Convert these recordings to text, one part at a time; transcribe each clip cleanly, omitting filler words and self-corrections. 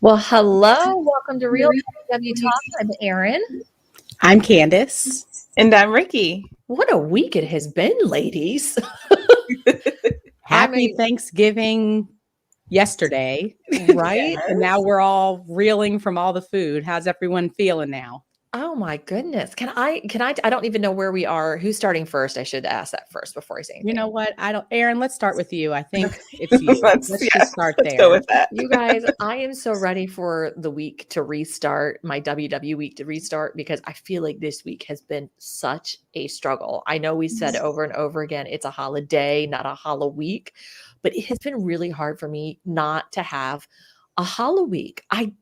Well, hello. Welcome to Real W Talk. I'm Erin. I'm Candice. And I'm Rikki. What a week it has been, ladies. Happy Thanksgiving yesterday, right? And now we're all reeling from all the food. How's everyone feeling now? Oh my goodness. I don't even know where we are. Who's starting first? I should ask that first before I say anything. You know what? Erin, let's start with you. I think it's you. let's just start there. Go with that. You guys, I am so ready for the week to restart, my WW week to restart, because I feel like this week has been such a struggle. I know we said over and over again, it's a holiday, not a hollow week, but it has been really hard for me not to have a hollow week. I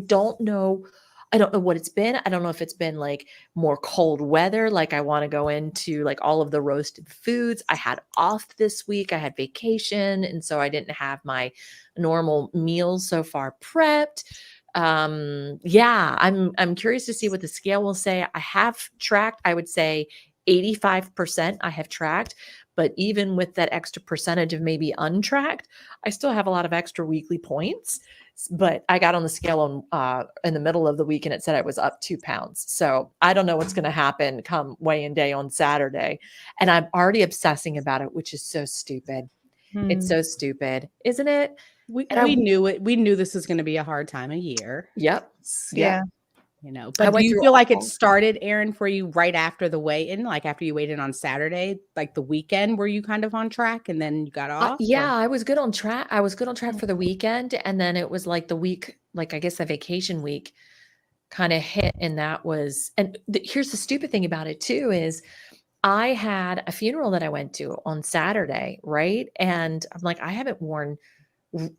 don't know. I don't know what it's been. I don't know if it's been like more cold weather. Like I want to go into like all of the roasted foods. I had off this week. I had vacation. And so I didn't have my normal meals so far prepped. Yeah, I'm curious to see what the scale will say. I have tracked, I would say 85% I have tracked, but even with that extra percentage of maybe untracked, I still have a lot of extra weekly points. But I got on the scale on in the middle of the week and it said I was up 2 pounds. So I don't know what's going to happen come weigh-in day on Saturday. And I'm already obsessing about it, which is so stupid. It's so stupid, isn't it? We knew it. We knew this was going to be a hard time of year. Yep. Yeah. You know, but do you feel like it started, Erin, for you right after the weigh-in, like after you weighed in on Saturday, like the weekend, were you kind of on track and then you got off? Yeah, I was good on track. I was good on track for the weekend. And then it was like the week, like I guess the vacation week kind of hit. And that was, and here's the stupid thing about it too, is I had a funeral that I went to on Saturday, right? And I'm like, I haven't worn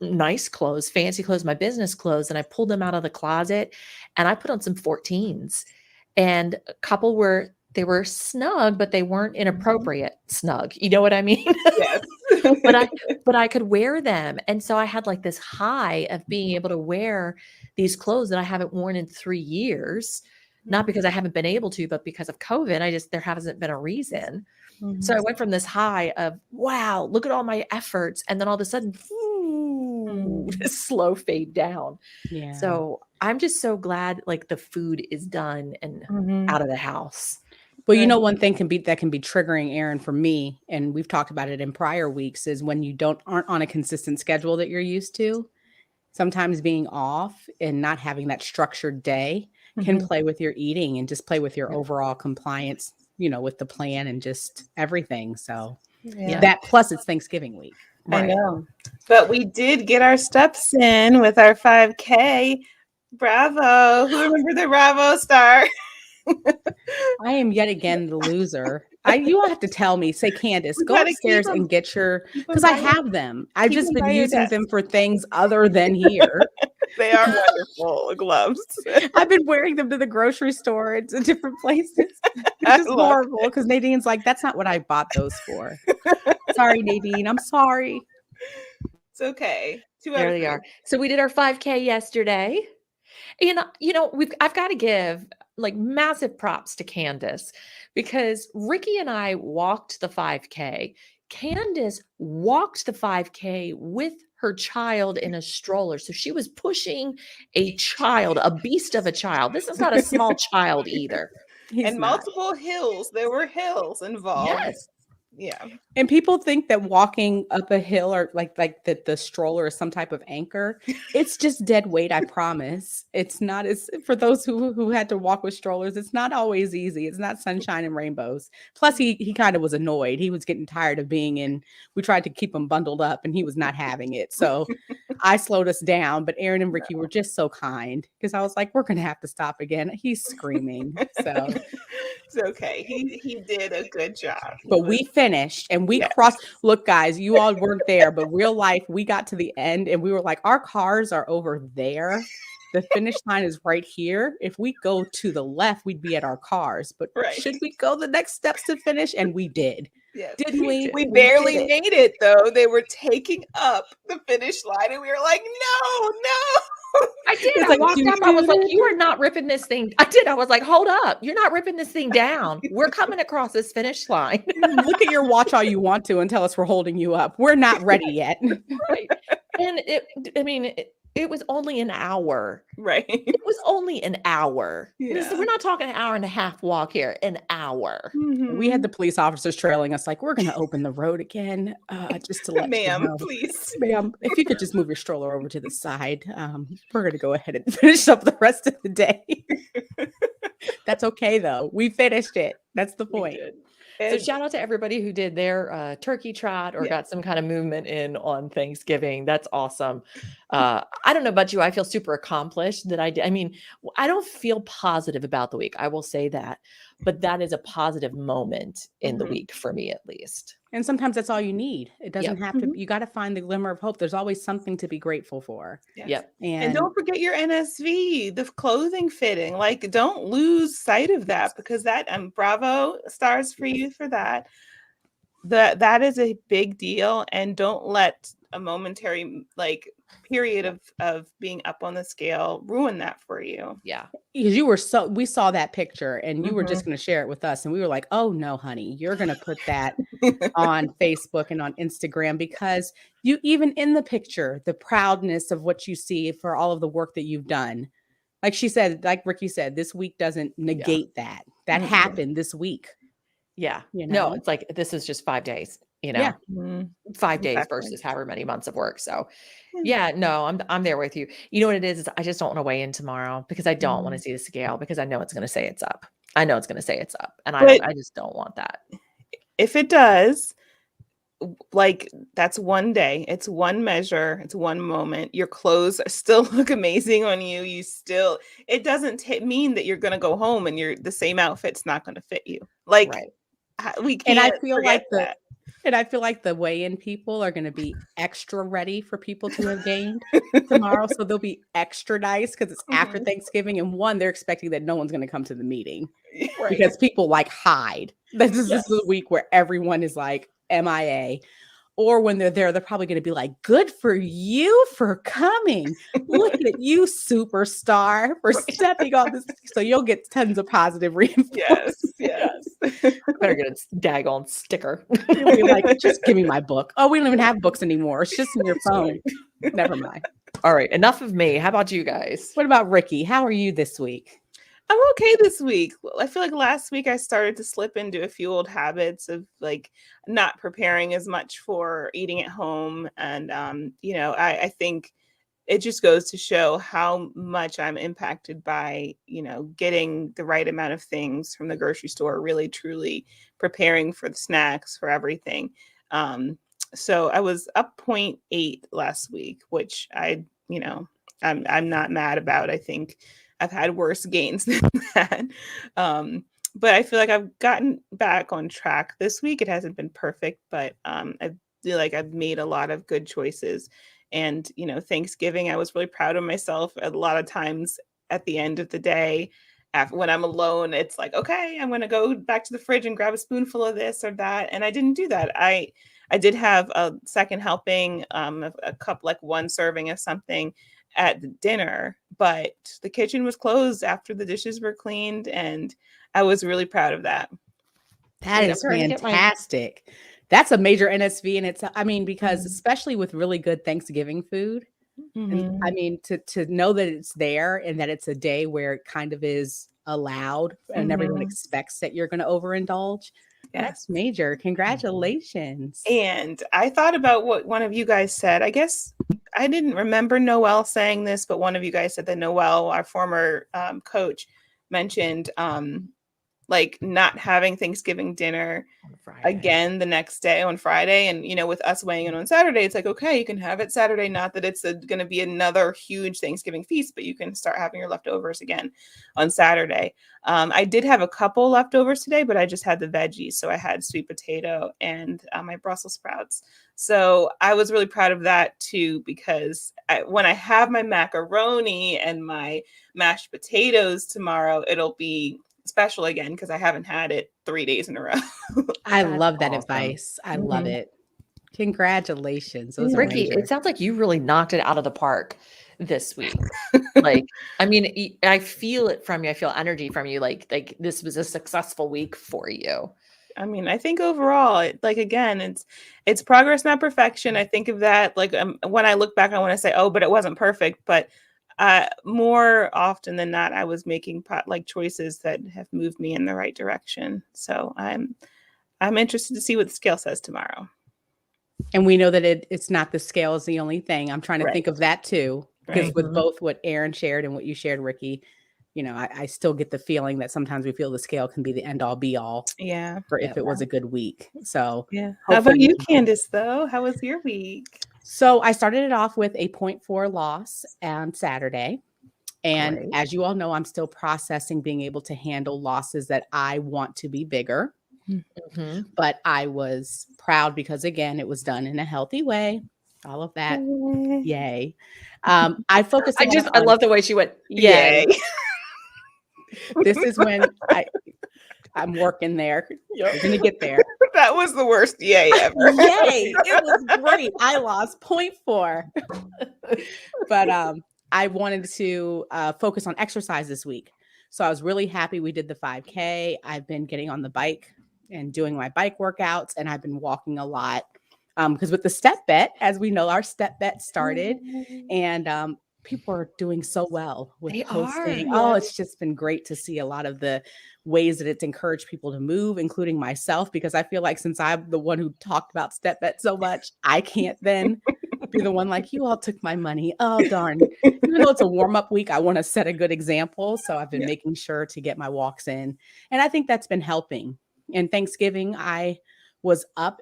nice clothes, fancy clothes, my business clothes. And I pulled them out of the closet and I put on some 14s. And a couple they were snug, but they weren't inappropriate snug. You know what I mean? Yes. but I could wear them. And so I had like this high of being able to wear these clothes that I haven't worn in 3 years, not because I haven't been able to, but because of COVID. There hasn't been a reason. So I went from this high of, wow, look at all my efforts. And then all of a sudden, this slow fade down. Yeah. So I'm just so glad like the food is done and out of the house. Well, you know, one thing that can be triggering, Erin, for me, and we've talked about it in prior weeks, is when you aren't on a consistent schedule that you're used to. Sometimes being off and not having that structured day can play with your eating and just play with your overall compliance, you know, with the plan and just everything. So that plus it's Thanksgiving week. Right. I know. But we did get our steps in with our 5K. Bravo. Who remembered the Bravo star? I am yet again the loser. You all have to tell me, say, Candice, go upstairs and get because I have them. I've just been using them for things other than here. They are wonderful gloves. I've been wearing them to the grocery store and to different places. It's just horrible because Nadine's like, that's not what I bought those for. Sorry, Nadine. I'm sorry. It's okay. There they are. So we did our 5K yesterday. And, I've got to give like massive props to Candice because Rikki and I walked the 5K. Candice walked the 5K with her child in a stroller. So she was pushing a child, a beast of a child. This is not a small child either. And multiple hills. There were hills involved. Yes. Yeah. And people think that walking up a hill or like that the stroller is some type of anchor. It's just dead weight, I promise. It's not for those who had to walk with strollers, it's not always easy. It's not sunshine and rainbows. Plus he kind of was annoyed. He was getting tired of we tried to keep him bundled up and he was not having it. So I slowed us down, but Erin and Rikki were just so kind because I was like, we're going to have to stop again. He's screaming. So it's okay. He did a good job. But we finished and we crossed. Look, guys, you all weren't there, but real life, we got to the end and we were like, our cars are over there. The finish line is right here. If we go to the left, we'd be at our cars. But should we go the next steps to finish? And we did. Yes, didn't we? We barely made it, though. They were taking up the finish line, and we were like, no. I did. I walked up. I was like, you are not ripping this thing. I did. I was like, hold up. You're not ripping this thing down. We're coming across this finish line. Look at your watch all you want to and tell us we're holding you up. We're not ready yet. Right. And It was only an hour. Right. It was only an hour. Yeah. We're not talking an hour and a half walk here, an hour. We had Mhm. the police officers trailing us like, we're going to open the road again, just to let you Ma'am, know. please. Ma'am, if you could just move your stroller over to the side, we're going to go ahead and finish up the rest of the day. That's okay, though. We finished it. That's the We point. did. So And shout out to everybody who did their turkey trot or yeah. got some kind of movement in on Thanksgiving. That's awesome. I don't know about you. I feel super accomplished that I did. I mean, I don't feel positive about the week. I will say that, but that is a positive moment in the Mhm. week for me, at least. And sometimes that's all you need. It doesn't Yep. have to, Mhm. you got to find the glimmer of hope. There's always something to be grateful for. Yes. Yep. And And don't forget your NSV, the clothing fitting. Like, don't lose sight of that, because that bravo stars for you for that. That is a big deal, and don't let a momentary like period of being up on the scale ruin that for you. Yeah. because we saw that picture and you were just going to share it with us. And we were like, oh no, honey, you're going to put that on Facebook and on Instagram, because you, even in the picture, the proudness of what you see for all of the work that you've done. Like she said, like Rikki said, this week doesn't negate that. That Mhm. happened this week, Yeah. you No, know? it's like this is just 5 days, Yeah. Mhm. 5 days Exactly. versus however many months of work. So Yeah. yeah, no, I'm there with you. You know what it is I just don't want to weigh in tomorrow because I don't want to see the scale because I know it's going to say it's up. I know it's going to say it's up, and But I just don't want that. if it does, like, that's one day, it's one measure, it's one moment. Your clothes still look amazing on you. You still, it doesn't mean that you're going to go home and the same outfit's not going to fit you. Like, Right. we And I can't feel forget like that. the weigh-in people are going to be extra ready for people to have gained tomorrow. So they'll be extra nice because it's after Mhm. Thanksgiving. And one, they're expecting that no one's going to come to the meeting Right. because people like hide. This is Yes. the week where everyone is like MIA. Or when they're there, they're probably going to be like, good for you for coming. Look at you, superstar, for stepping on this. So you'll get tons of positive reinforcement. Yes. Better get a daggone sticker. You'll be like, just give me my book. Oh, we don't even have books anymore. It's just in your phone. Never mind. All right, enough of me. How about you guys? What about Rikki? How are you this week? I'm okay this week. I feel like last week I started to slip into a few old habits of like not preparing as much for eating at home. And, I think it just goes to show how much I'm impacted by, getting the right amount of things from the grocery store, really truly preparing for the snacks, for everything. So I was up 0.8 last week, which I'm not mad about. I think I've had worse gains than that. But I feel like I've gotten back on track this week. It hasn't been perfect, but I feel like I've made a lot of good choices. And, Thanksgiving, I was really proud of myself. A lot of times at the end of the day, when I'm alone, it's like, okay, I'm going to go back to the fridge and grab a spoonful of this or that. And I didn't do that. I did have a second helping, a cup, like one serving of something at the dinner, but the kitchen was closed after the dishes were cleaned, and I was really proud of that. That I'm is trying to get my- fantastic. That's a major NSV. And because Mhm. especially with really good Thanksgiving food, and I Mhm. mean, to know that it's there and that it's a day where it kind of is allowed and everyone Mhm. expects that you're going to overindulge. Yes. That's major. Congratulations. And I thought about what one of you guys said. I guess I didn't remember Noelle saying this, but one of you guys said that Noelle, our former coach, mentioned like not having Thanksgiving dinner On Friday. again the next day on Friday. And, with us weighing in on Saturday, it's like, okay, you can have it Saturday. Not that it's going to be another huge Thanksgiving feast, but you can start having your leftovers again on Saturday. I did have a couple leftovers today, but I just had the veggies. So I had sweet potato and my Brussels sprouts. So I was really proud of that too, because when I have my macaroni and my mashed potatoes tomorrow, it'll be special again because I haven't had it 3 days in a row. I That's love that awesome. advice. I love Mhm. it. Congratulations. Those are Ricky, major. it sounds like you really knocked it out of the park this week. Like, I mean, I feel it from you. I feel energy from you. Like this was a successful week for you. I mean, I think overall, like again, it's progress, not perfection. I think of that like when I look back, I want to say, oh, but it wasn't perfect. But more often than not, I was making like choices that have moved me in the right direction. So I'm interested to see what the scale says tomorrow. And we know that it's not the scale is the only thing. I'm trying to think of that too, because Right. with both what Erin shared and what you shared, Rikki, I still get the feeling that sometimes we feel the scale can be the end all be all Yeah. for if it was a good week. So Yeah. How about hopefully you, Candice, though? How was your week? So I started it off with a 0.4 loss on Saturday. And Great. as you all know, I'm still processing being able to handle losses that I want to be bigger. Mm-hmm. But I was proud because, again, it was done in a healthy way. All of that. Yay. I focused a lot I on love the way she went, Yay. yay. this is when I'm working there. We're going to get there. That was the worst yay ever. Yay. It was great. I lost 0.4. But I wanted to focus on exercise this week. So I was really happy we did the 5K. I've been getting on the bike and doing my bike workouts, and I've been walking a lot. Because with the step bet, as we know, our step bet started, and people are doing so well with They posting. are. Oh, it's just been great to see a lot of the ways that it's encouraged people to move, including myself, because I feel like since I'm the one who talked about step bet so much, I can't then be the one like, you all took my money. Oh, darn. Even though it's a warm-up week, I want to set a good example. So I've been making sure to get my walks in. And I think that's been helping. And Thanksgiving, I was up,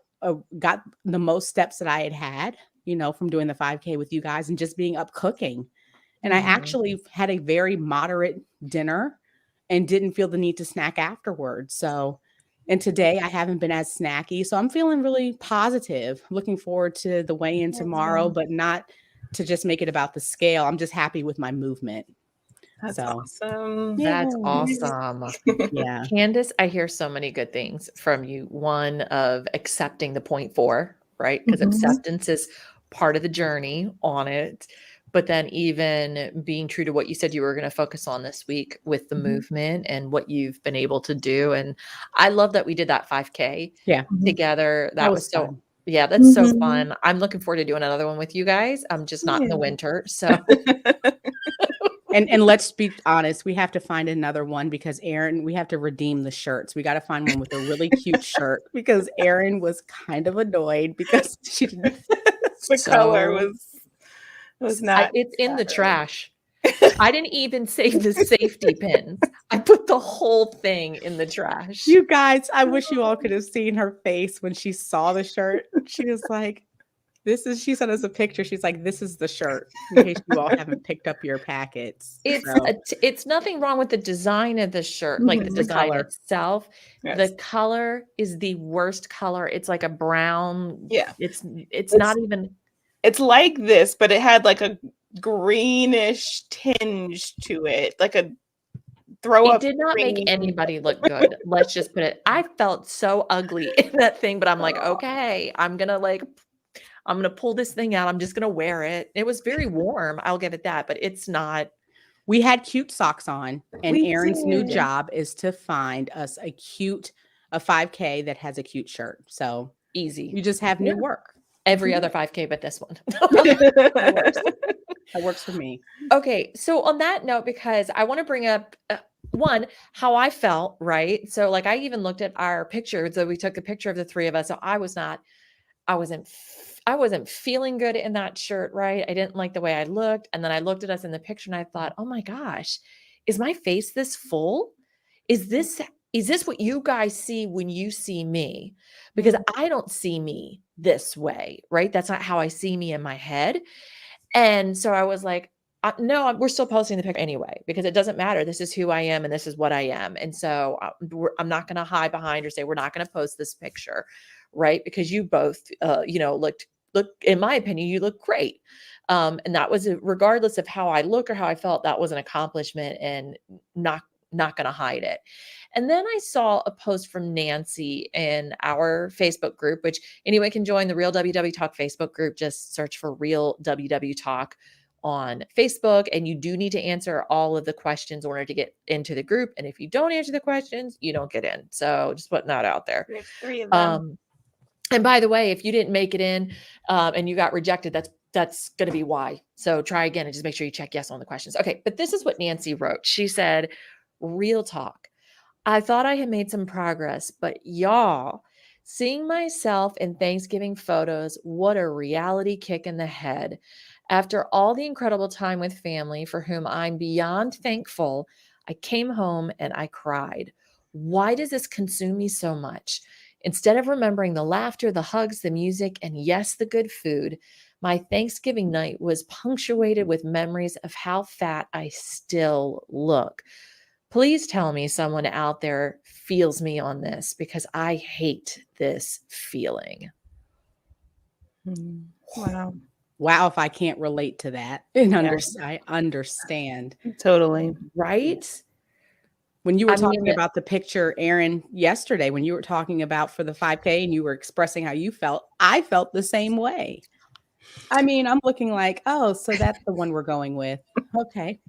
got the most steps that I had, from doing the 5K with you guys and just being up cooking. And I actually had a very moderate dinner and didn't feel the need to snack afterwards. So, and today I haven't been as snacky. So I'm feeling really positive, looking forward to the weigh-in tomorrow, but not to just make it about the scale. I'm just happy with my movement. That's awesome. That's awesome. Yeah. Candice, I hear so many good things from you. One of accepting the 0.4, right? Because acceptance is part of the journey on it. But then even being true to what you said you were going to focus on this week with the movement and what you've been able to do. And I love that we did that 5K together. That was so fun. Yeah, that's so fun. I'm looking forward to doing another one with you guys. I'm just not in the winter. So And let's be honest, we have to find another one because Erin, we have to redeem the shirts. We got to find one with a really cute shirt because Erin was kind of annoyed because she didn't. The color was not. It's in the trash. I didn't even save the safety pins. I put the whole thing in the trash. You guys, I wish you all could have seen her face when she saw the shirt. She was like, she sent us a picture. She's like, this is the shirt in case you all haven't picked up your packets. It's nothing wrong with the design of the shirt, like the design color itself. Yes. The color is the worst color. It's like a brown. Yeah. It's not even. It's like this, but it had like a greenish tinge to it, like a throw up. It did not make anybody look good. Let's just put it. I felt so ugly in that thing, but I'm like, okay, I'm gonna pull this thing out. I'm just gonna wear it. It was very warm. I'll give it that, but it's not. We had cute socks on, and Erin's new did. job is to find us a 5K that has a cute shirt. So Easy. You just have new work. Every other 5K but this one. That works for me. Okay, so on that note, because I want to bring up one, how I felt, right? So like I even looked at our picture. So we took a picture of the three of us. So I wasn't feeling good in that shirt, right? I didn't like the way I looked. And then I looked at us in the picture and I thought, oh my gosh, is my face this full? Is this what you guys see when you see me? Because I don't see me this way, right? That's not how I see me in my head. And so I was like, no, we're still posting the picture anyway, because it doesn't matter. This is who I am and this is what I am. And so I'm not going to hide behind or say, we're not going to post this picture, right? Because you both, look, in my opinion, you look great. And that was regardless of how I look or how I felt, that was an accomplishment and not going to hide it. And then I saw a post from Nancy in our Facebook group, which anyone can join the Real WW Talk Facebook group. Just search for Real WW Talk on Facebook, and you do need to answer all of the questions in order to get into the group. And if you don't answer the questions, you don't get in. So just putting that out there. We have 3 of them. And by the way, if you didn't make it in and you got rejected, that's going to be why. So try again and just make sure you check yes on the questions. Okay. But this is what Nancy wrote. She said, real talk. I thought I had made some progress, but y'all, seeing myself in Thanksgiving photos, what a reality kick in the head. After all the incredible time with family for whom I'm beyond thankful, I came home and I cried. Why does this consume me so much? Instead of remembering the laughter, the hugs, the music, and yes, the good food, my Thanksgiving night was punctuated with memories of how fat I still look. Please tell me someone out there feels me on this, because I hate this feeling. Wow. Wow, if I can't relate to that and Yeah. I understand. Totally. Right? When you were I mean, talking about the picture, Erin, yesterday, when you were talking about for the 5K and you were expressing how you felt, I felt the same way. I mean, I'm looking like, oh, so that's the one we're going with. Okay.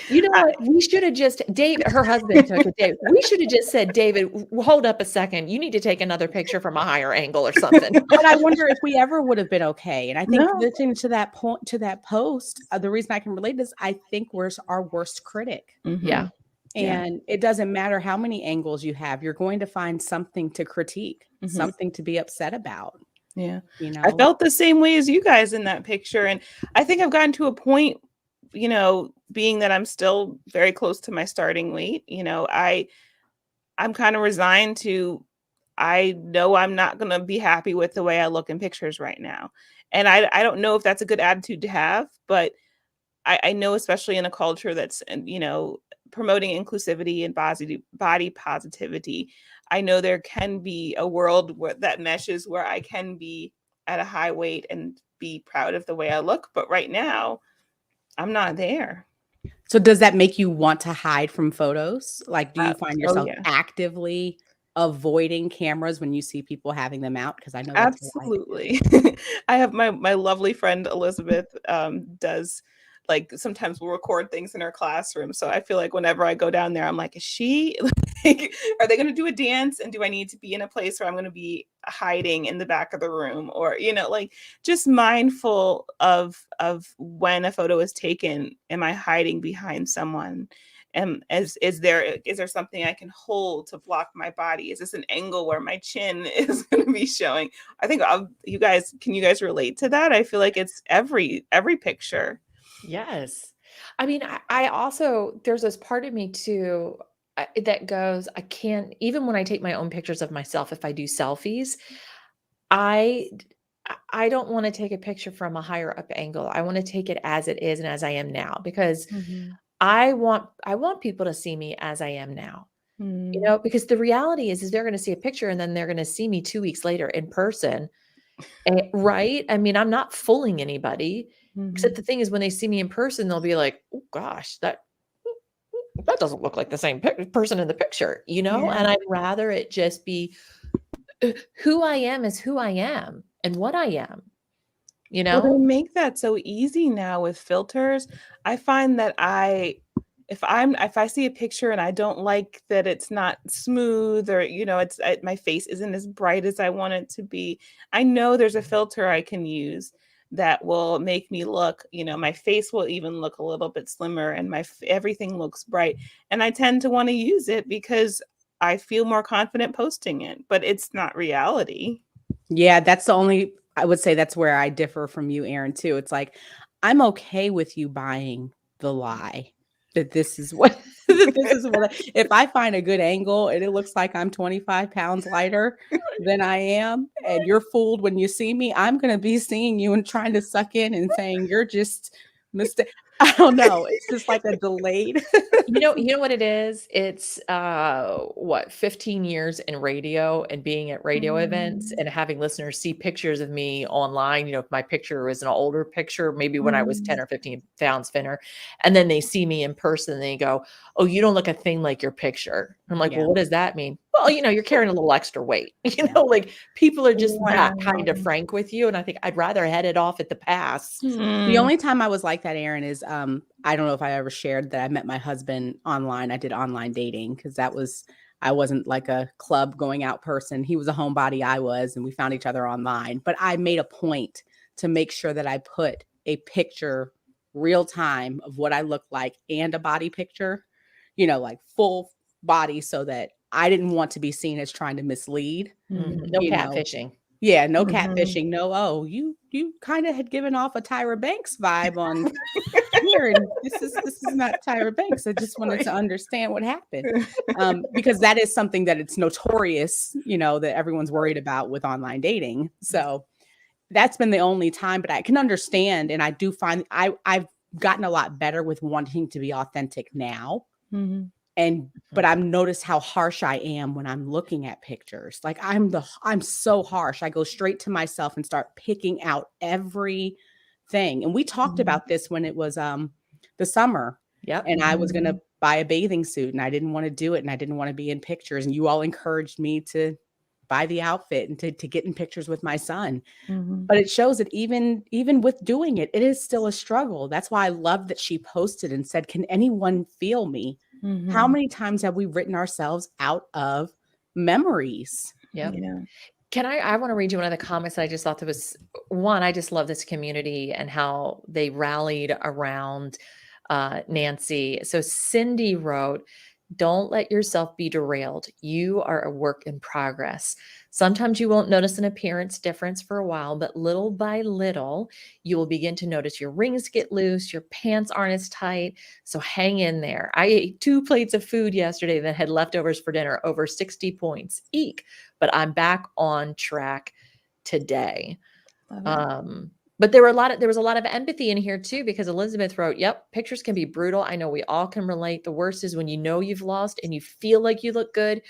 you know what? We should have just, her husband took it, Dave. We should have just said, David, hold up a second. You need to take another picture from a higher angle or something. But I wonder if we ever would have been okay. And I think No. listening to that point, to that post, the reason I can relate is I think we're our worst critic. Yeah. Yeah. And it doesn't matter how many angles you have, you're going to find something to critique, something to be upset about. Yeah. You know, I felt the same way as you guys in that picture. And I think I've gotten to a point, you know, being that I'm still very close to my starting weight, you know, I'm kind of resigned to, I know I'm not going to be happy with the way I look in pictures right now. And I don't know if that's a good attitude to have, but I know, especially in a culture that's, you know, promoting inclusivity and body positivity, I know there can be a world that meshes where I can be at a high weight and be proud of the way I look. But right now, I'm not there. so does that make you want to hide from photos? Like, do you find yourself yeah. actively avoiding cameras when you see people having them out? Because I know that's Absolutely. I have my lovely friend Elizabeth does, like, sometimes we'll record things in her classroom. So I feel like whenever I go down there, I'm like, is she like, are they going to do a dance? And do I need to be in a place where I'm going to be hiding in the back of the room? Or, you know, like, just mindful of when a photo is taken, am I hiding behind someone? And is there something I can hold to block my body? Is this an angle where my chin is going to be showing? I think can you guys relate to that? I feel like it's every picture. Yes. I mean, I also, there's this part of me too that goes, I can't, even when I take my own pictures of myself, if I do selfies, I don't want to take a picture from a higher up angle. I want to take it as it is and as I am now, because I want people to see me as I am now. You know, because the reality is they're going to see a picture and then they're going to see me 2 weeks later in person. Right? I mean, I'm not fooling anybody. Except the thing is, when they see me in person, they'll be like, oh gosh, that doesn't look like the same person in the picture, you know? Yeah. And I'd rather it just be who I am is who I am and what I am, you know? Well, they make that so easy now with filters. I find that if I see a picture and I don't like that it's not smooth, or, you know, my face isn't as bright as I want it to be, I know there's a filter I can use that will make me look, you know, my face will even look a little bit slimmer and everything looks bright. And I tend to want to use it because I feel more confident posting it, but it's not reality. Yeah, I would say that's where I differ from you, Erin, too. It's like, I'm okay with you buying the lie that this is what, if I find a good angle and it looks like I'm 25 pounds lighter than I am, and you're fooled when you see me, I'm going to be seeing you and trying to suck in and saying, you're just mistake. I don't know. It's just like a delayed. You know what it is? It's 15 years in radio and being at radio events and having listeners see pictures of me online. You know, if my picture was an older picture, maybe when I was 10 or 15 pounds thinner, and then they see me in person and they go, oh, you don't look a thing like your picture. I'm like, Yeah. well, what does that mean? Well, you're carrying a little extra weight. Like people are just that kind of Wow. frank with you. And I think I'd rather head it off at the pass. The Mm. only time I was like that, Erin, is I don't know if I ever shared that I met my husband online. I did online dating because I wasn't like a club going out person. He was a homebody, I was, and we found each other online. But I made a point to make sure that I put a picture real time of what I look like and a body picture, like full body, so that I didn't want to be seen as trying to mislead. No You know, catfishing. yeah, no Mhm. catfishing. No, oh, you kind of had given off a Tyra Banks vibe on here, and this is not Tyra Banks. I just wanted to understand what happened, because that is something that it's notorious, that everyone's worried about with online dating. So that's been the only time, but I can understand, and I do find I've gotten a lot better with wanting to be authentic now. Mhm. But I've noticed how harsh I am when I'm looking at pictures. Like I'm so harsh. I go straight to myself and start picking out everything. And we talked Mhm. about this when it was the summer, Yep. and I was Mhm. gonna buy a bathing suit and I didn't want to do it and I didn't want to be in pictures. And you all encouraged me to buy the outfit and to get in pictures with my son. Mhm. But it shows that even with doing it, it is still a struggle. That's why I love that she posted and said, "Can anyone feel me?" How Mhm. many times have we written ourselves out of memories? Yep. Yeah. I want to read you one of the comments that I just thought that was one. I just love this community and how they rallied around Nancy. So Cindy wrote, "Don't let yourself be derailed. You are a work in progress. Sometimes you won't notice an appearance difference for a while, but little by little, you will begin to notice your rings get loose, your pants aren't as tight. So hang in there. I ate 2 plates of food yesterday that had leftovers for dinner, over 60 points. Eek, but I'm back on track today." Love it. But there was a lot of empathy in here too, because Elizabeth wrote, "Yep, pictures can be brutal. I know we all can relate. The worst is when you know you've lost and you feel like you look good,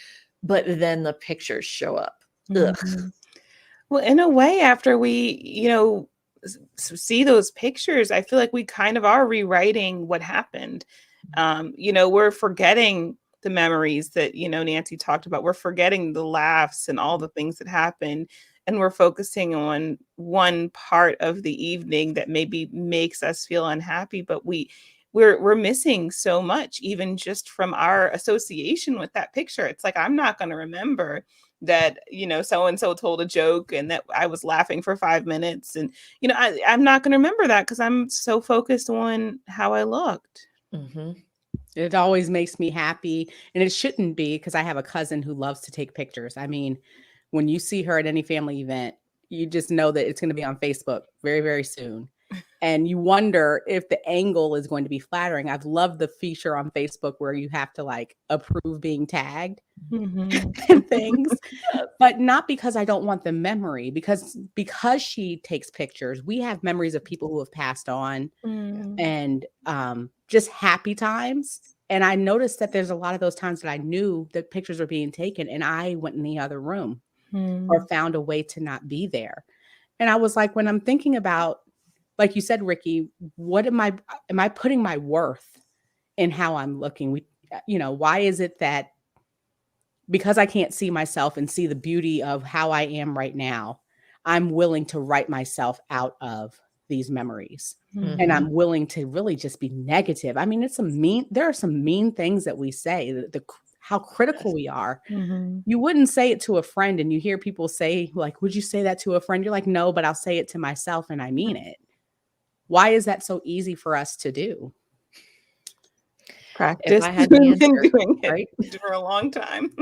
but then the pictures show up. Ugh." Mhm. Well, in a way, after we, see those pictures, I feel like we kind of are rewriting what happened. We're forgetting the memories that, Nancy talked about. We're forgetting the laughs and all the things that happened. And we're focusing on one part of the evening that maybe makes us feel unhappy, but we're missing so much, even just from our association with that picture. It's like, I'm not going to remember that, so and so told a joke and that I was laughing for 5 minutes. And, I'm not going to remember that because I'm so focused on how I looked. Hmm. It always makes me happy, and it shouldn't be, because I have a cousin who loves to take pictures. I mean, when you see her at any family event, you just know that it's going to be on Facebook very, very soon. And you wonder if the angle is going to be flattering. I've loved the feature on Facebook where you have to like approve being tagged Mhm. and things, but not because I don't want the memory, because she takes pictures. We have memories of people who have passed on, Mm. and just happy times. And I noticed that there's a lot of those times that I knew that pictures were being taken and I went in the other room or Mm. found a way to not be there. And I was like, when I'm thinking about, like you said, Rikki, what am I putting my worth in how I'm looking? Why is it that because I can't see myself and see the beauty of how I am right now, I'm willing to write myself out of these memories. And Mhm. I'm willing to really just be negative. I mean, there are some mean things that we say, how critical we are. Mhm. You wouldn't say it to a friend, and you hear people say, like, would you say that to a friend? You're like, no, but I'll say it to myself and I mean it. Why is that so easy for us to do? If Practice. I had the We've been answer, doing it right? for a long time.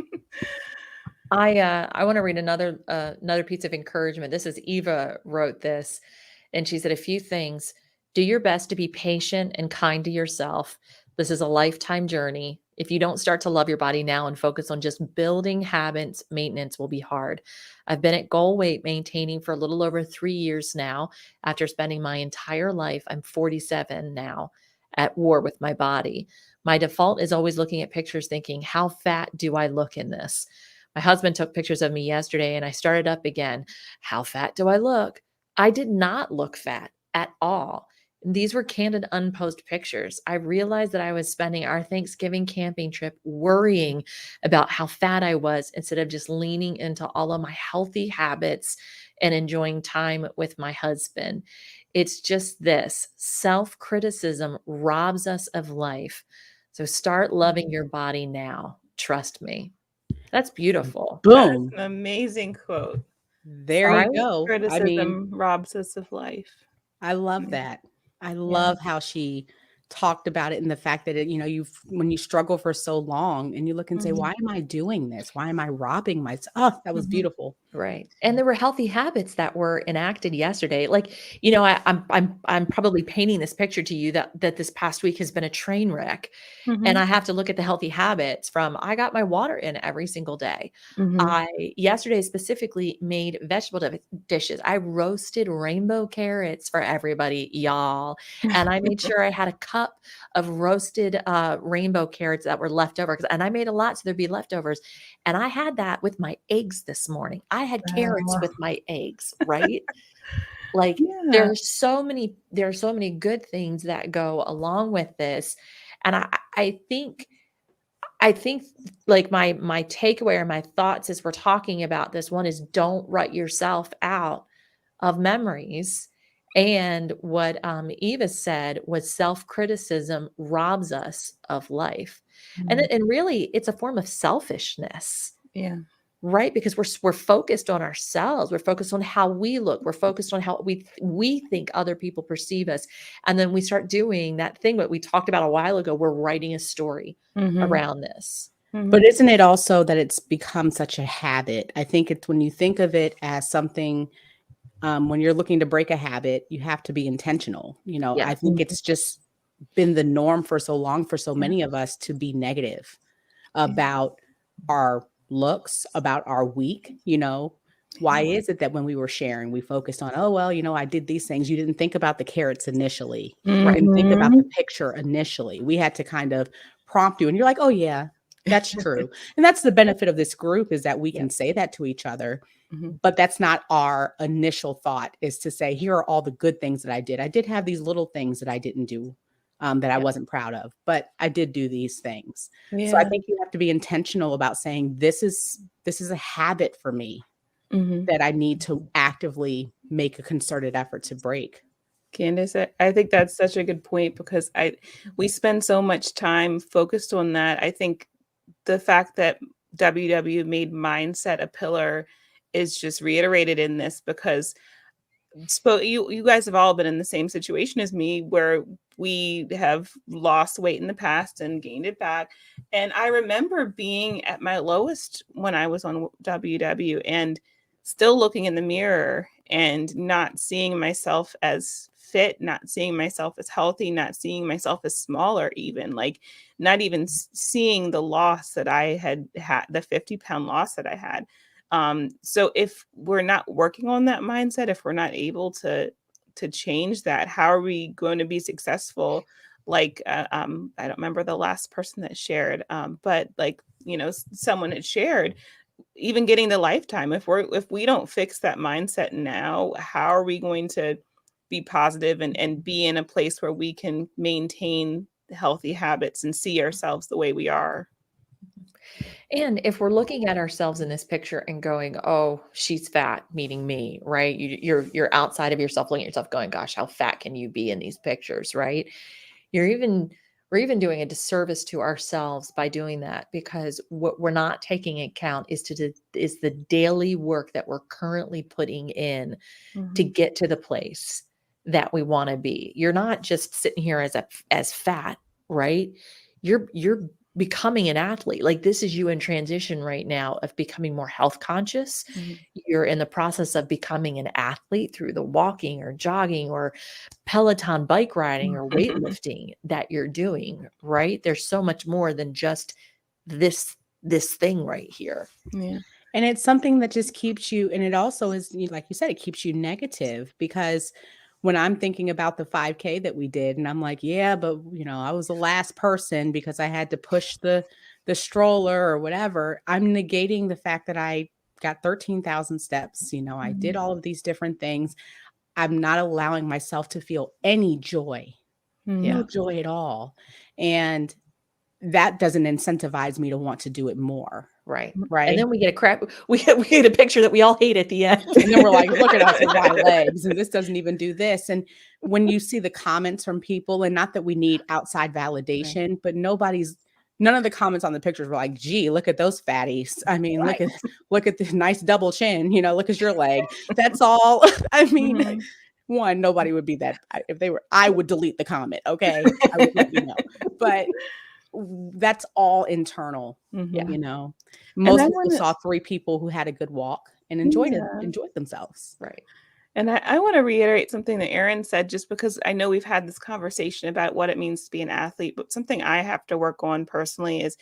I want to read another piece of encouragement. This is Eva wrote this, and she said a few things. Do your best to be patient and kind to yourself. This is a lifetime journey. If you don't start to love your body now and focus on just building habits, maintenance will be hard. I've been at goal weight maintaining for a little over 3 years now. After spending my entire life, I'm 47 now, at war with my body. My default is always looking at pictures thinking, how fat do I look in this? My husband took pictures of me yesterday and I started up again. How fat do I look? I did not look fat at all. These were candid, unposed pictures. I realized that I was spending our Thanksgiving camping trip worrying about how fat I was instead of just leaning into all of my healthy habits and enjoying time with my husband. It's just this self criticism robs us of life. So start loving your body now. Trust me. That's beautiful, That's Boom. an amazing quote. There you right? go. I mean, Criticism robs us of life. I love that. I love how she talked about it and the fact that it, when you struggle for so long and you look and say, Mhm. why am I doing this? Why am I robbing myself? Oh, that was Mhm. beautiful. Right. And there were healthy habits that were enacted yesterday. Like, I'm probably painting this picture to you that this past week has been a train wreck. And Mhm. I have to look at the healthy habits from I got my water in every single day. Mhm. I yesterday specifically made vegetable dishes. I roasted rainbow carrots for everybody, y'all. And I made sure I had a cup of roasted rainbow carrots that were left over. And I made a lot, so there'd be leftovers. And I had that with my eggs this morning. I had carrots Wow. with my eggs, right? Like Yeah. there are so many good things that go along with this. And I think like my takeaway or my thoughts as we're talking about this one is don't write yourself out of memories. And what Eva said was self-criticism robs us of life. And, Mhm. and really it's a form of selfishness, Yeah. right? Because we're focused on ourselves. We're focused on how we look. We're focused on how we think other people perceive us. And then we start doing that thing that we talked about a while ago. We're writing a story Mhm. around this. But Mhm. isn't it also that it's become such a habit? I think it's when you think of it as something, when you're looking to break a habit, you have to be intentional. I Yes. think Mhm. it's just been the norm for so long for so Yeah. many of us to be negative Yeah. about our looks, about our week. Why Yeah. is it that when we were sharing, we focused on, oh, well, I did these things. You didn't think about the carrots initially. You Right. didn't think about the Mhm. picture initially. We had to kind of prompt you. And you're like, oh, yeah, that's true. And that's the benefit of this group is that we Yeah. can say that to each other. Mhm. But that's not our initial thought is to say, here are all the good things that I did. I did have these little things that I didn't do that I Yeah. wasn't proud of, but I did do these things. So I Yeah. think you have to be intentional about saying this is a habit for me Mhm. that I need to actively make a concerted effort to break. Candice, I think that's such a good point because we spend so much time focused on that. I think the fact that WW made mindset a pillar is just reiterated in this because you guys have all been in the same situation as me where we have lost weight in the past and gained it back. And I remember being at my lowest when I was on WW and still looking in the mirror and not seeing myself as fit, not seeing myself as healthy, not seeing myself as smaller, even like not even seeing the loss that I had, the 50-pound loss that I had. So if we're not working on that mindset, if we're not able to change that, how are we going to be successful? Like, I don't remember the last person that shared, but like, someone had shared, even getting the lifetime. If we don't fix that mindset now, how are we going to be positive and be in a place where we can maintain healthy habits and see ourselves the way we are? And if we're looking at ourselves in this picture and going, "Oh, she's fat," meaning me, right? You're outside of yourself, looking at yourself, going, "Gosh, how fat can you be in these pictures?" Right? You're even we're even doing a disservice to ourselves by doing that because what we're not taking account is the daily work that we're currently putting in to Mhm. get to the place that we want to be. You're not just sitting here as fat, right? You're becoming an athlete. Like this is you in transition right now of becoming more health conscious. Mhm. You're in the process of becoming an athlete through the walking or jogging or Peloton bike riding or weightlifting that you're doing, right? There's so much more than just this thing right here. Yeah. And it's something that just keeps you, and it also is, like you said, it keeps you negative because when I'm thinking about the 5K that we did, and I'm like, yeah, but I was the last person because I had to push the stroller or whatever. I'm negating the fact that I got 13,000 steps. I did Mhm. all of these different things. I'm not allowing myself to feel any joy, no joy at all. And that doesn't incentivize me to want to do it more. Right. And Right. then we get we get a picture that we all hate at the end. And then we're like, look at us with my legs, and this doesn't even do this. And when you see the comments from people, and not that we need outside validation, but none of the comments on the pictures were like, gee, look at those fatties. I mean, Right. look at the nice double chin, look at your leg. That's all. I mean, Mhm. one, nobody would be that. If they were, I would delete the comment. Okay. I would let you know. But that's all internal. Mhm. Most I people wanna saw 3 people who had a good walk and enjoyed Yeah. themselves. Right. And I want to reiterate something that Erin said, just because I know we've had this conversation about what it means to be an athlete, but something I have to work on personally is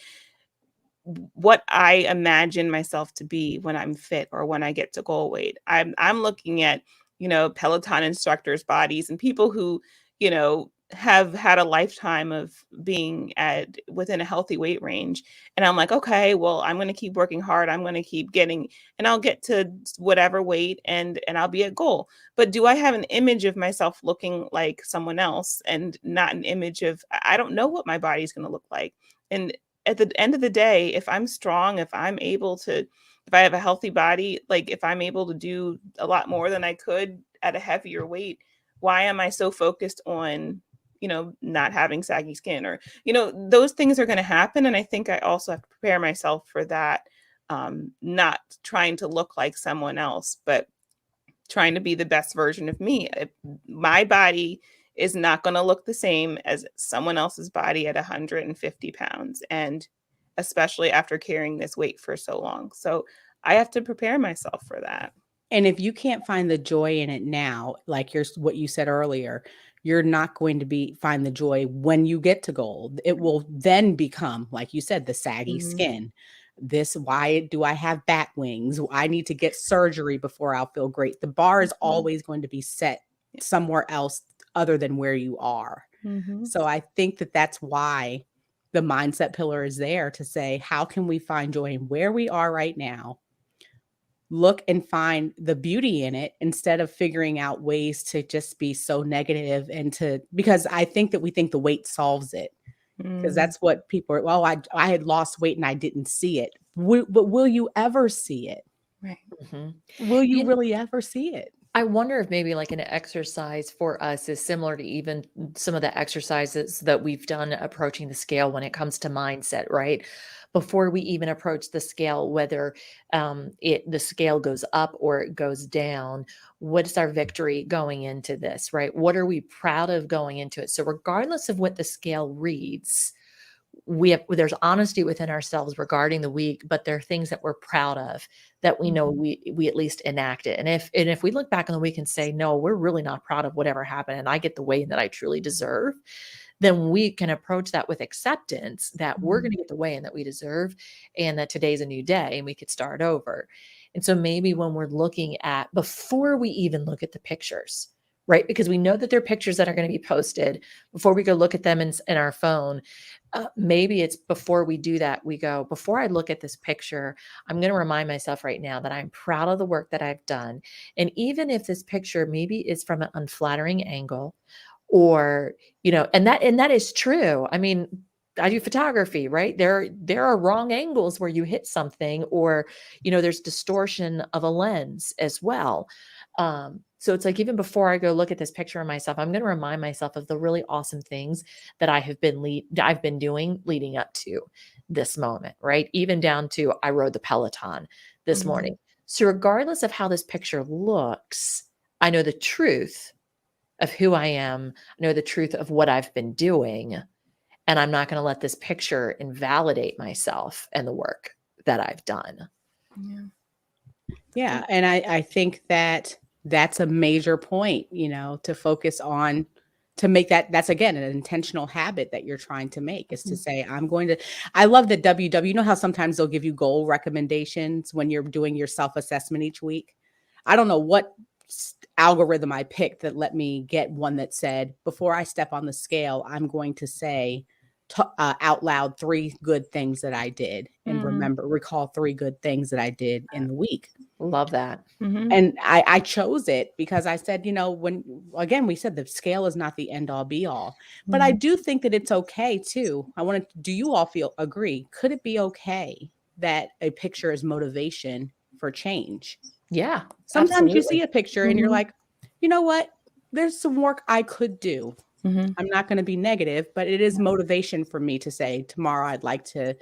what I imagine myself to be when I'm fit or when I get to goal weight. I'm looking at, Peloton instructors' bodies and people who, have had a lifetime of being at within a healthy weight range. And I'm like, okay, well, I'm going to keep working hard. I'm going to keep getting, and I'll get to whatever weight and I'll be at goal. But do I have an image of myself looking like someone else and not an image of, I don't know what my body's going to look like. And at the end of the day, if I'm strong, if I have a healthy body, like if I'm able to do a lot more than I could at a heavier weight, why am I so focused on, not having saggy skin or, those things are going to happen. And I think I also have to prepare myself for that. Not trying to look like someone else, but trying to be the best version of me. My body is not going to look the same as someone else's body at 150 pounds. And especially after carrying this weight for so long. So I have to prepare myself for that. And if you can't find the joy in it now, like what you said earlier, you're not going to find the joy when you get to goal. It will then become, like you said, the saggy skin. Why do I have bat wings? I need to get surgery before I'll feel great. The bar is always going to be set somewhere else other than where you are. So I think that's why the mindset pillar is there, to say, how can we find joy in where we are right now? Look and find the beauty in it instead of figuring out ways to just be so negative because I think that we think the weight solves it, because that's what people are. Well, I had lost weight and I didn't see it. But will you ever see it? Right. Will you You really ever see it? I wonder if maybe like an exercise for us is similar to even some of the exercises that we've done approaching the scale when it comes to mindset, right? Before we even approach the scale, whether the scale goes up or it goes down, what's our victory going into this, right? What are we proud of going into it? So regardless of what the scale reads, there's honesty within ourselves regarding the week, but there are things that we're proud of that we know we at least enacted. And if we look back on the week and say, no, we're really not proud of whatever happened, and I get the weight that I truly deserve, then we can approach that with acceptance that we're going to get the weigh in that we deserve, and that today's a new day and we could start over. And so maybe when we're looking at, before we even look at the pictures, right? Because we know that they're pictures that are going to be posted, before we go look at them in our phone. Maybe it's before we do that, we go, before I look at this picture, I'm going to remind myself right now that I'm proud of the work that I've done. And even if this picture maybe is from an unflattering angle, or, and that is true. I mean, I do photography, right? There are wrong angles where you hit something, or, there's distortion of a lens as well. So it's like, even before I go look at this picture of myself, I'm going to remind myself of the really awesome things that I've been doing leading up to this moment, right? Even down to, I rode the Peloton this morning. So regardless of how this picture looks, I know the truth of who I am. I know the truth of what I've been doing, and I'm not going to let this picture invalidate myself and the work that I've done. Yeah. And I think that's a major point, to focus on, to make that's again an intentional habit that you're trying to make, is to say, I love that you know how sometimes they'll give you goal recommendations when you're doing your self-assessment each week. I don't know what algorithm I picked that let me get one that said, before I step on the scale, I'm going to say out loud 3 good things that I did, and recall 3 good things that I did in the week. Love that. Mhm. And I chose it because I said, when again, we said the scale is not the end all be all, but I Mhm. do think that it's okay too. Do you all agree? Could it be okay that a picture is motivation for change? Yeah, Sometimes you see absolutely. a picture and you're Mhm. like, you know what? There's some work I could do. Mhm. I'm not going to be negative, but it is motivation for me to say tomorrow I'd like to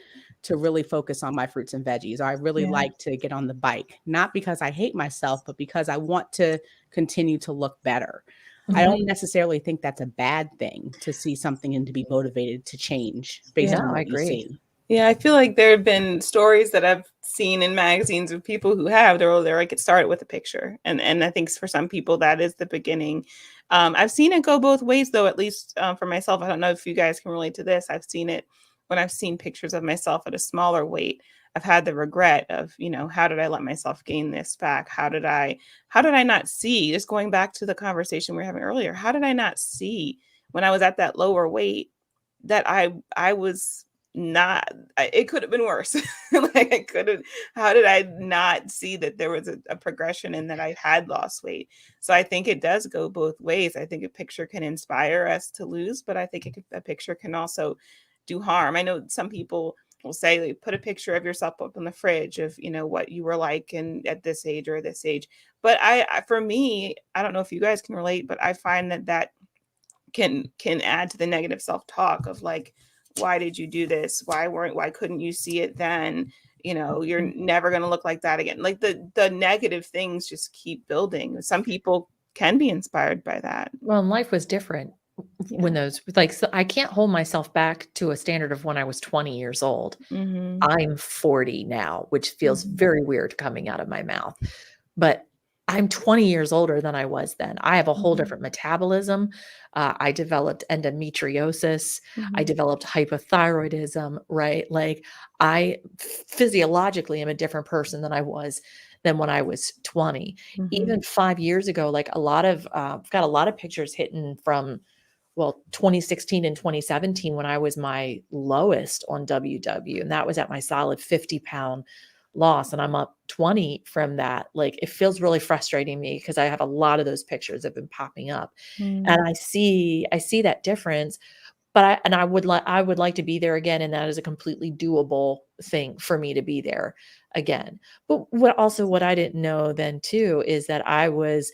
really focus on my fruits and veggies, or I really Yeah. like to get on the bike, not because I hate myself, but because I want to continue to look better. I Mhm. don't necessarily think that's a bad thing to see something and to be motivated to change based Yeah. on No, I what you agree. see. Yeah, I feel like there have been stories that I've seen in magazines of people who have they're like it started with a picture, and I think for some people that is the beginning. I've seen it go both ways though, at least for myself. I don't know if you guys can relate to this. I've seen it when I've seen pictures of myself at a smaller weight. I've had the regret of, how did I let myself gain this back? How did I not see? Just going back to the conversation we were having earlier, how did I not see when I was at that lower weight that I was not it could have been worse. Like I could have how did I not see that there was a progression and that I had lost weight? So I think it does go both ways. I think a picture can inspire us to lose, but I think a picture can also do harm. I know some people will say like, put a picture of yourself up in the fridge of what you were like and at this age or this age. But for me, I don't know if you guys can relate, but I find that can add to the negative self-talk of like, why did you do this? Why couldn't you see it then? You're never going to look like that again. Like the negative things just keep building. Some people can be inspired by that. Well, and life was different Yeah. when so I can't hold myself back to a standard of when I was 20 years old. Mhm. I'm 40 now, which feels Mhm. very weird coming out of my mouth. But I'm 20 years older than I was then. I have a whole Mhm. different metabolism. I developed endometriosis. I Mhm. developed hypothyroidism, right? Like I physiologically am a different person than when I was 20. Mhm. Even 5 years ago, like I've got a lot of pictures hitting from 2016 and 2017 when I was my lowest on WW, and that was at my solid 50-pound loss, and I'm up 20 from that. Like, it feels really frustrating me because I have a lot of those pictures have been popping up, Mhm. and I see that difference, but I would like to be there again, and that is a completely doable thing for me to be there again. But what I didn't know then too is that I was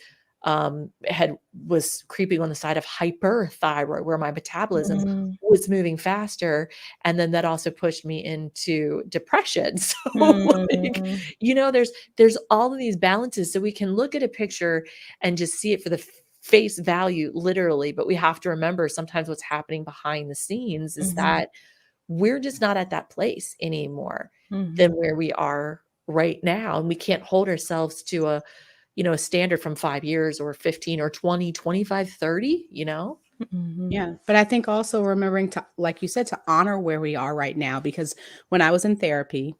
creeping on the side of hyperthyroid, where my metabolism Mhm. was moving faster, and then that also pushed me into depression. So like, Mhm. there's all of these balances. So we can look at a picture and just see it for the face value, literally, but we have to remember sometimes what's happening behind the scenes is Mhm. that we're just not at that place anymore than Mhm. where we are right now, and we can't hold ourselves to a standard from 5 years or 15 or 20, 25, 30. Mhm. Yeah, but I think also remembering to, like you said, to honor where we are right now, because when I was in therapy,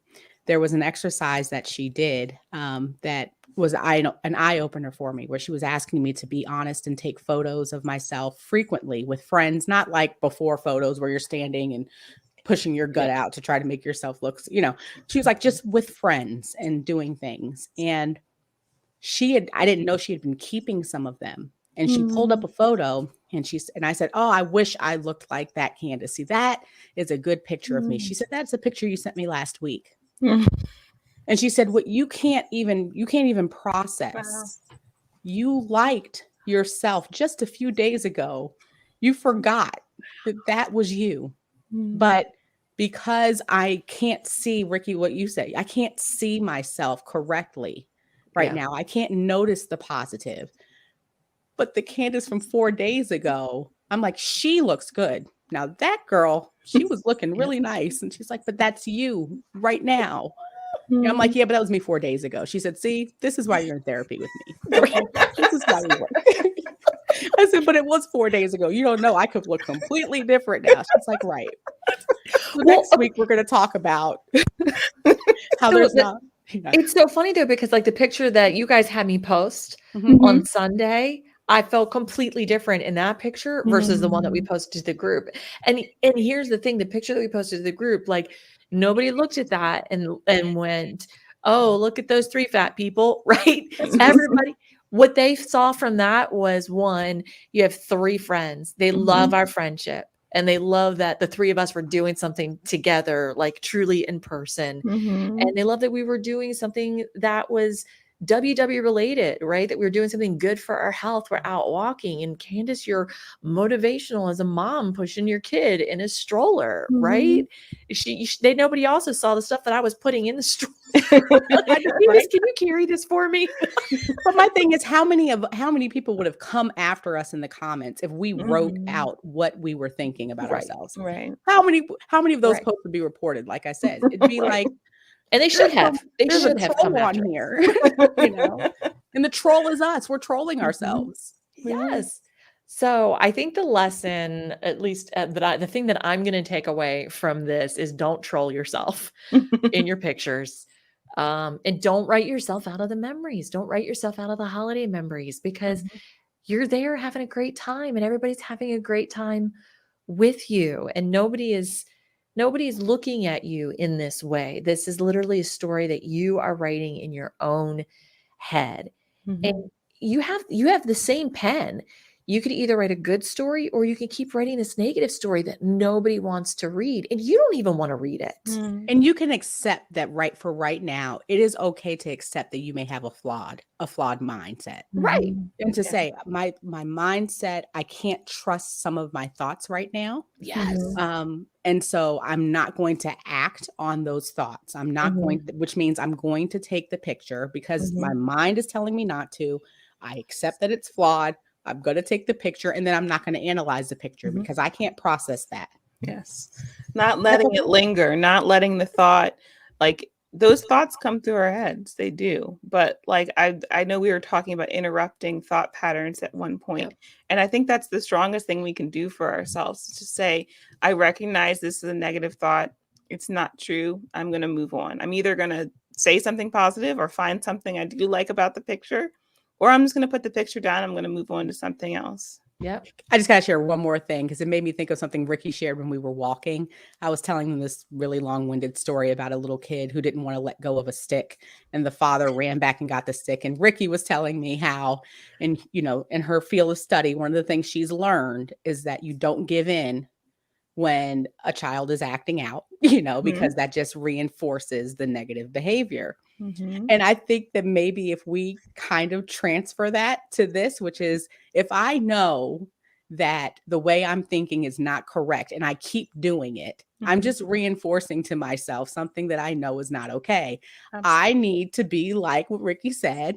there was an exercise that she did that was an eye opener for me, where she was asking me to be honest and take photos of myself frequently with friends, not like before photos where you're standing and pushing your Yeah. gut out to try to make yourself look, she was like just with friends and doing things. And I didn't know she had been keeping some of them. And she pulled up Mhm. a photo and I said, "Oh, I wish I looked like that, Candice. See, that is a good picture of me." She Mhm. said, "That's a picture you sent me last week." Mhm. And she said, "What you can't even Wow. process. You liked yourself just a few days ago. You forgot that that was you. Mhm. But because I can't see, Rikki, what you say, I can't see myself correctly right Yeah. now. I can't notice the positive. But the Candice from 4 days ago, I'm like, she looks good. Now that girl, she was looking Yeah. really nice." And she's like, "But that's you right now." Yeah, I'm like, Mhm. "Yeah, but that was me 4 days ago." She said, "See, this is why you're in therapy with me. This is why we work." I said, "But it was 4 days ago. You don't know. I could look completely different now." She's like, "Right." So Well, next week we're going to talk about how so there's not. it's so funny though, because like the picture that you guys had me post Mhm. Mhm. on Sunday, I felt completely different in that picture versus the one that we Mhm. posted to the group. And here's the thing, the picture that we posted to the group, like nobody looked at that and went, oh, look at those 3 fat people, right? That's Everybody, what they saw from that was, 1, you have 3 friends. They love our friendship, and they love that the 3 of us were doing something together, like truly in person. And they love that we were doing something that was WW related, right? That we were doing something good for our health. We're out walking. And Candice, you're motivational as a mom pushing your kid in a stroller, right? Nobody also saw the stuff that I was putting in the stroller. Candice, Right. can you carry this for me? But my thing is, how many people would have come after us in the comments if we wrote out what we were thinking about Right. ourselves? Right. How many of those Right. posts would be reported? Like I said, it'd be Right. like, And they should have. They there's a should have come troll on after us. here, you know, and the troll is us. We're trolling ourselves. Yes. So I think the lesson, at least the thing that I'm going to take away from this is don't troll yourself in your pictures. And don't write yourself out of the memories. Don't write yourself out of the holiday memories, because you're there having a great time and everybody's having a great time with you. And nobody's looking at you in this way. This is literally a story that you are writing in your own head. And you have the same pen. You could either write a good story or you can keep writing this negative story that nobody wants to read, and you don't even want to read it. And you can accept that right now, it is okay to accept that you may have a flawed mindset. Right. And to say my mindset, I can't trust some of my thoughts right now. Yes. And so I'm not going to act on those thoughts. I'm not going to, which means I'm going to take the picture because my mind is telling me not to. I accept that it's flawed. I'm going to take the picture, and then I'm not going to analyze the picture because I can't process that. Yes. Not letting it linger, not letting the thought, like those thoughts come through our heads. They do. But like I know we were talking about interrupting thought patterns at one point. And I think that's the strongest thing we can do for ourselves, to say, I recognize this is a negative thought. It's not true. I'm going to move on. I'm either going to say something positive or find something I do like about the picture, or I'm just going to put the picture down. I'm going to move on to something else. Yep. I just got to share one more thing because it made me think of something Rikki shared when we were walking. I was telling them this really long-winded story about a little kid who didn't want to let go of a stick, and the father ran back and got the stick. And Rikki was telling me how, in her field of study, one of the things she's learned is that you don't give in when a child is acting out, because that just reinforces the negative behavior. And I think that maybe if we kind of transfer that to this, which is, if I know that the way I'm thinking is not correct and I keep doing it, I'm just reinforcing to myself something that I know is not okay. I need to be like what Rikki said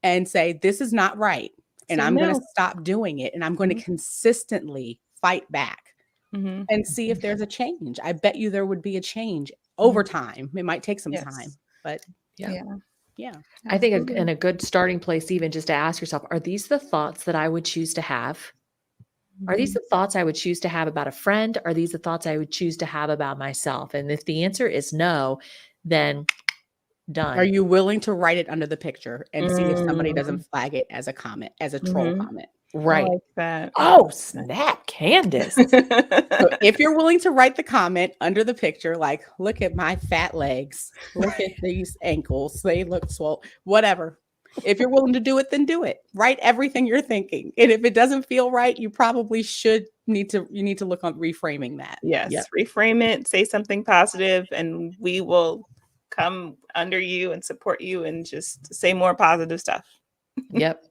and say, this is not right. And I'm going to stop doing it. And I'm going to consistently fight back and see if there's a change. I bet you there would be a change over time. It might take some time, but yeah. I think in a good starting place, even just to ask yourself, are these the thoughts that I would choose to have? Are these the thoughts I would choose to have about a friend? Are these the thoughts I would choose to have about myself? And if the answer is no, then done. Are you willing to write it under the picture and see if somebody doesn't flag it as a comment, as a troll comment? Right. I like that. Oh, snap, Candice. So if you're willing to write the comment under the picture, like, look at my fat legs, look at these ankles, they look swole, whatever. If you're willing to do it, then do it. Write everything you're thinking. And if it doesn't feel right, you probably need to look on reframing that. Yes. Reframe it, say something positive, and we will come under you and support you and just say more positive stuff. Yep.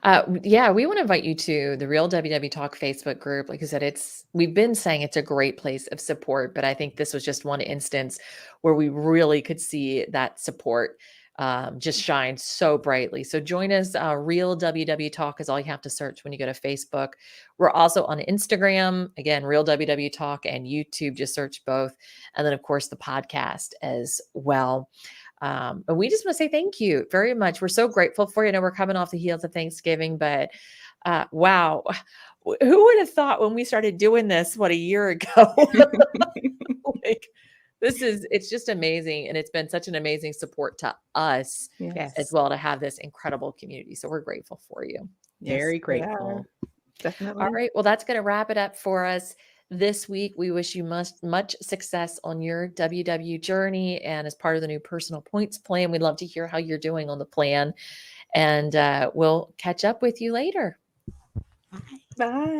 We want to invite you to the Real WW Talk Facebook group. Like I said, we've been saying it's a great place of support, but I think this was just one instance where we really could see that support just shine so brightly. So join us. Real WW Talk is all you have to search when you go to Facebook. We're also on Instagram, again, Real WW Talk, and YouTube. Just search both. And then, of course, the podcast as well. And we just want to say thank you very much. We're so grateful for you. I know we're coming off the heels of Thanksgiving, but wow. Who would have thought when we started doing this, a year ago? It's just amazing. And it's been such an amazing support to us as well, to have this incredible community. So we're grateful for you. Very grateful. Definitely. All right. Well, that's going to wrap it up for us this week. We wish you much success on your WW journey and as part of the new personal points plan. We'd love to hear how you're doing on the plan, and we'll catch up with you later. Bye. Bye.